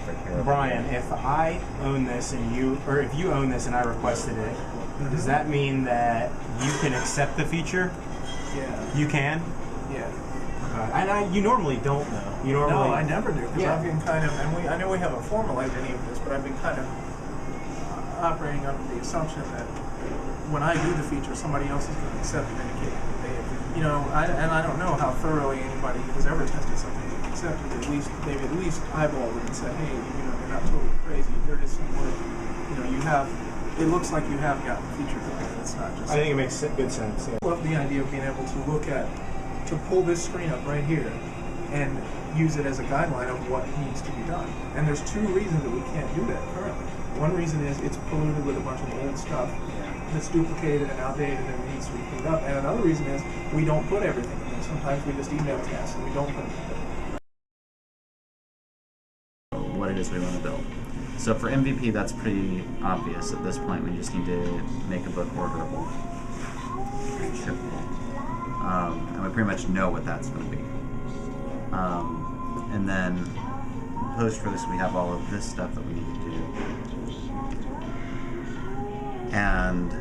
for care of Brian, if I own this and you, or if you own this and I requested it, does that mean that you can accept the feature? Yeah. You can? Yeah. And you normally don't, though. You normally... No, I never do, because Yeah. I've been kind of, and I know we haven't formalized any of this, but I've been kind of operating under the assumption that when I do the feature, somebody else is going to accept it, indicating that they have, you know, I don't know how thoroughly anybody has ever tested something and accepted it. They've at least eyeballed it and said, hey, you know, you're not totally crazy. There is some work. You know, you have, it looks like you have gotten the feature done. It's not just... I think it makes good sense, yeah. I love the idea of being able to look at, to pull this screen up right here and use it as a guideline of what needs to be done. And there's two reasons that we can't do that currently. One reason is it's polluted with a bunch of old stuff that's duplicated and outdated and needs to be cleaned up. And another reason is we don't put everything in there. Sometimes we just email tasks and we don't put it in there. what it is we want to build. So for MVP, that's pretty obvious at this point. We just need to make a book orderable, shippable, and we pretty much know what that's going to be. And then post for this, we have all of this stuff that we need to do. And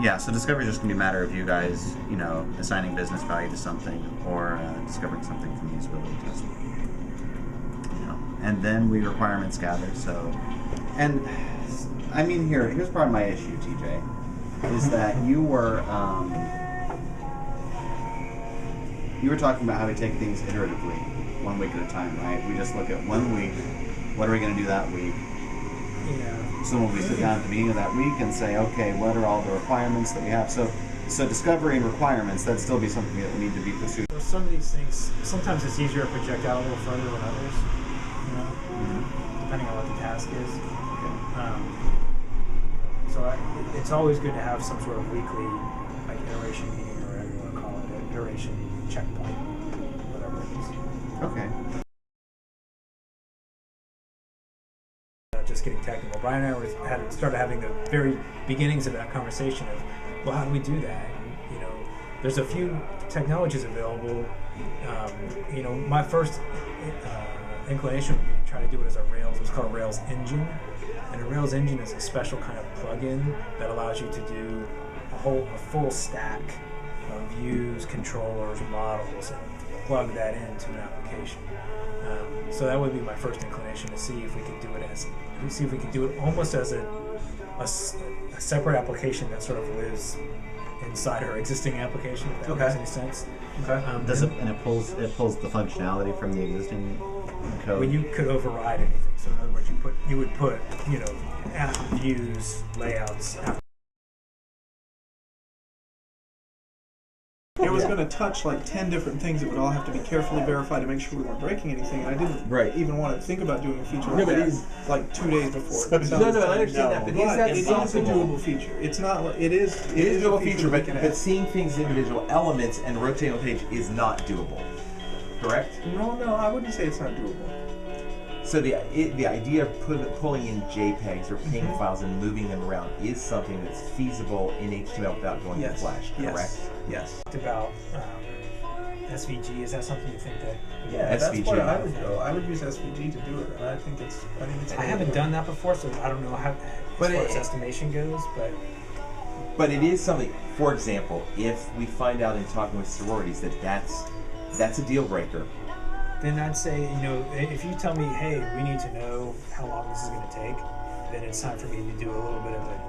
yeah, so discovery is just going to be a matter of you guys, you know, assigning business value to something or discovering something from usability testing. You know, and then we requirements gather. So, and I mean, here's part of my issue, TJ, is that you were talking about how we take things iteratively, 1 week at a time, right? We just look at 1 week. What are we going to do that week? Yeah. So when we sit down at the beginning of that week and say, okay, what are all the requirements that we have? So discovery and requirements, that'd still be something that we need to be pursued. For some of these things, sometimes it's easier to project out a little further than others, you know, depending on what the task is. So it's always good to have some sort of weekly, like, iteration meeting or whatever you want to call it, an iteration checkpoint, whatever it is. Okay. Just getting technical. Brian and I had started having the very beginnings of that conversation of, well, how do we do that? And, you know, there's a few technologies available. You know, my first inclination would be to try to do it as a Rails. It's called a Rails engine, and a Rails engine is a special kind of plugin that allows you to do a full stack of views, controllers, models, and plug that into an application. So that would be my first inclination, to see if we could do it almost as a separate application that sort of lives inside our existing application, if that makes any sense. Okay. It pulls the functionality from the existing code? Well, you could override anything. So in other words, you would put, you know, app views, layouts. It was going to touch like 10 different things that would all have to be carefully verified to make sure we weren't breaking anything. And I didn't even want to think about doing a feature like that like 2 days before. I understand that. But it is a doable feature. It's not. It is a doable feature, but seeing things individual elements and rotating on the page is not doable. Correct? No, I wouldn't say it's not doable. So the idea of pulling in JPEGs or PNG files and moving them around is something that's feasible in HTML without going to Flash. Correct? Yes. About SVG, is that something you think that? Yeah, SVG. That's where I would go. I would use SVG to do it, and I think it's. I haven't done that before, so I don't know how as far as estimation goes, But it is something. For example, if we find out in talking with sororities that that's a deal breaker. Then I'd say, you know, if you tell me, hey, we need to know how long this is going to take, then it's time for me to do a little bit of a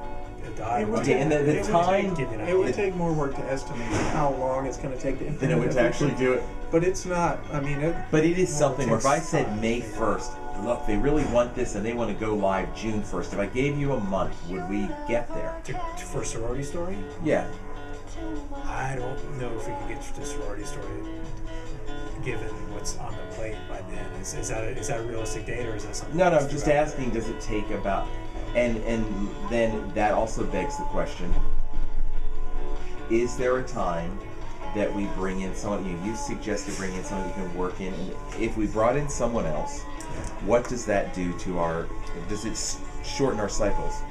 dive. It would take more work to estimate how long it's going to take to implement. Then it would actually do it. But it's not. I mean, but it is something where if I said May 1st, look, they really want this and they want to go live June 1st. If I gave you a month, would we get there? For Sorority Story? Yeah. I don't know if we can get to Sorority Story given what's on the plate by then. Is that a realistic date, or is that something? No, I'm just asking, does it take about... And then that also begs the question, is there a time that we bring in someone, you suggested bringing in someone who can work in, and if we brought in someone else, what does that do to does it shorten our cycles?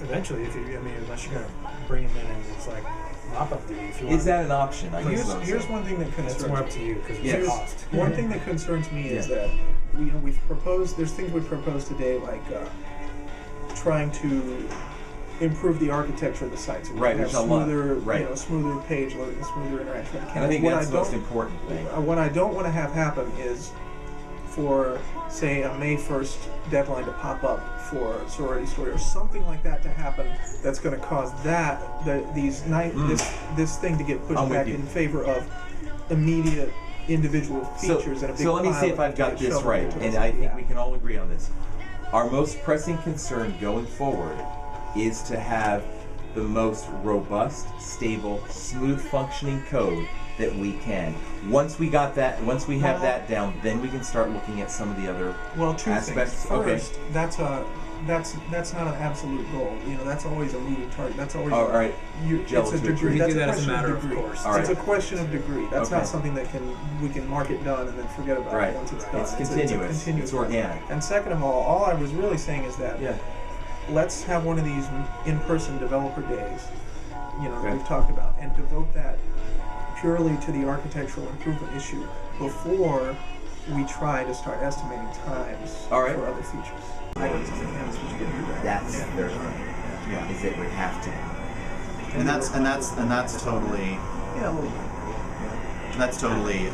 Eventually, unless you're going to bring them in and it's like mop-up duty. Is that an option? Here's one thing that concerns me. That's more up to you, because it's cost. One thing that concerns me is that we've proposed. There's things we've proposed today, like trying to improve the architecture of the site. So we Right, have there's a lot. smoother, Right. Smoother page loading, smoother interaction with the And I campus. think What that's the most don't- important thing. What I don't want to have happen is for, say, a May 1st deadline to pop up for sorority story or something like that to happen that's going to cause this thing to get I'm pushed with back you. in favor of immediate individual features and a big So let me pile see if that I've got get this shoveled right, into and us. I think Yeah. we can all agree on this. Our most pressing concern going forward is to have the most robust, stable, smooth functioning code that we can. Once we got that, once we have that down, then we can start looking at some of the other Well, two aspects. things. Okay. First, that's not an absolute goal. That's always a moving target. That's always All right. It's Gel a to a degree. tree. We That's do a that as a question matter of degree. course. All It's a right. question of degree. That's Okay. not something that we can mark it done and then forget about Right. it once it's done. It's a continuous. continuous It's organic. And second of all I was really saying is that Yeah. let's have one of these in-person developer days, that Okay. we've talked about, and devote that purely to the architectural improvement issue before we try to start estimating times All right. for other features. Items on the canvas which get do that. That's Yeah. their thing. Yeah. Is it would have to. And that's totally Yeah, a little bit. that's totally